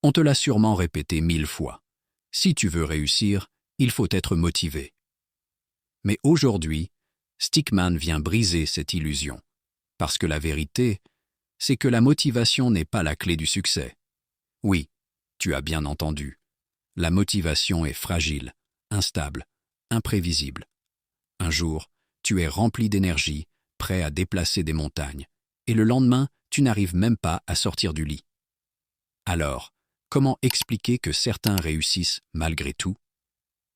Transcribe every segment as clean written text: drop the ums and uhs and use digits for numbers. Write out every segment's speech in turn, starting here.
On te l'a sûrement répété 1000 fois. Si tu veux réussir, il faut être motivé. Mais aujourd'hui, Stickman vient briser cette illusion. Parce que la vérité, c'est que la motivation n'est pas la clé du succès. Oui, tu as bien entendu. La motivation est fragile, instable, imprévisible. Un jour, tu es rempli d'énergie, prêt à déplacer des montagnes, et le lendemain, tu n'arrives même pas à sortir du lit. Alors, comment expliquer que certains réussissent malgré tout?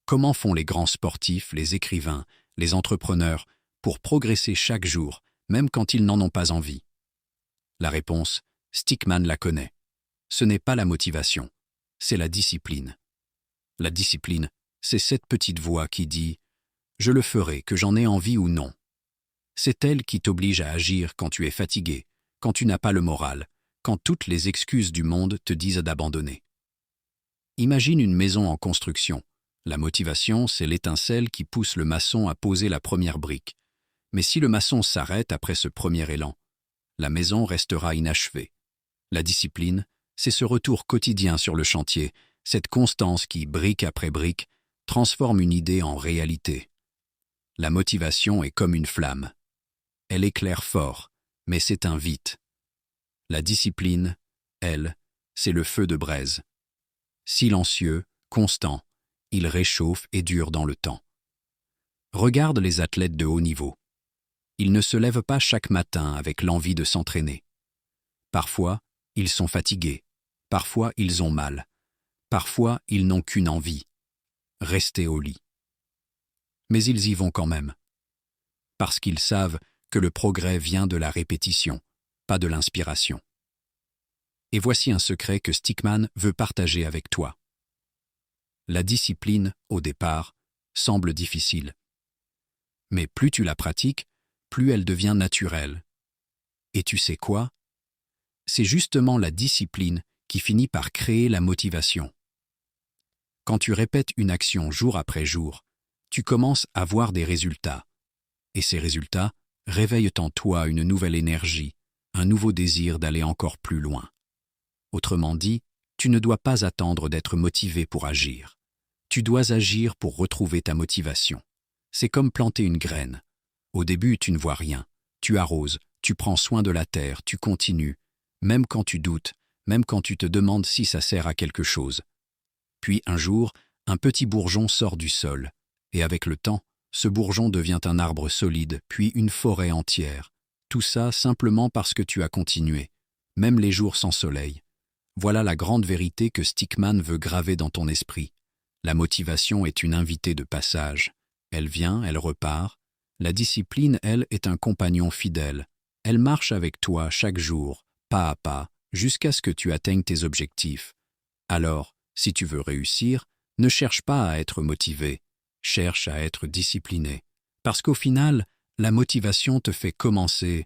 Comment font les grands sportifs, les écrivains, les entrepreneurs pour progresser chaque jour, même quand ils n'en ont pas envie? La réponse, Stickman la connaît. Ce n'est pas la motivation, c'est la discipline. La discipline, c'est cette petite voix qui dit « Je le ferai, que j'en ai envie ou non ». C'est elle qui t'oblige à agir quand tu es fatigué, quand tu n'as pas le moral, quand toutes les excuses du monde te disent d'abandonner. Imagine une maison en construction. La motivation, c'est l'étincelle qui pousse le maçon à poser la première brique. Mais si le maçon s'arrête après ce premier élan, la maison restera inachevée. La discipline, c'est ce retour quotidien sur le chantier, cette constance qui, brique après brique, transforme une idée en réalité. La motivation est comme une flamme. Elle éclaire fort, mais s'éteint vite. La discipline, elle, c'est le feu de braise. Silencieux, constant, il réchauffe et dure dans le temps. Regarde les athlètes de haut niveau. Ils ne se lèvent pas chaque matin avec l'envie de s'entraîner. Parfois, ils sont fatigués. Parfois, ils ont mal. Parfois, ils n'ont qu'une envie, rester au lit. Mais ils y vont quand même. Parce qu'ils savent que le progrès vient de la répétition, pas de l'inspiration. Et voici un secret que Stickman veut partager avec toi. La discipline, au départ, semble difficile. Mais plus tu la pratiques, plus elle devient naturelle. Et tu sais quoi? C'est justement la discipline qui finit par créer la motivation. Quand tu répètes une action jour après jour, tu commences à voir des résultats. Et ces résultats réveillent en toi une nouvelle énergie, un nouveau désir d'aller encore plus loin. Autrement dit, tu ne dois pas attendre d'être motivé pour agir. Tu dois agir pour retrouver ta motivation. C'est comme planter une graine. Au début, tu ne vois rien. Tu arroses, tu prends soin de la terre, tu continues, même quand tu doutes, même quand tu te demandes si ça sert à quelque chose. Puis un jour, un petit bourgeon sort du sol, et avec le temps, ce bourgeon devient un arbre solide, puis une forêt entière. Tout ça simplement parce que tu as continué, même les jours sans soleil. Voilà la grande vérité que Stickman veut graver dans ton esprit. La motivation est une invitée de passage. Elle vient, elle repart. La discipline, elle, est un compagnon fidèle. Elle marche avec toi chaque jour, pas à pas, jusqu'à ce que tu atteignes tes objectifs. Alors, si tu veux réussir, ne cherche pas à être motivé, cherche à être discipliné. Parce qu'au final, la motivation te fait commencer,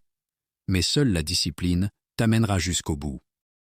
mais seule la discipline t'amènera jusqu'au bout.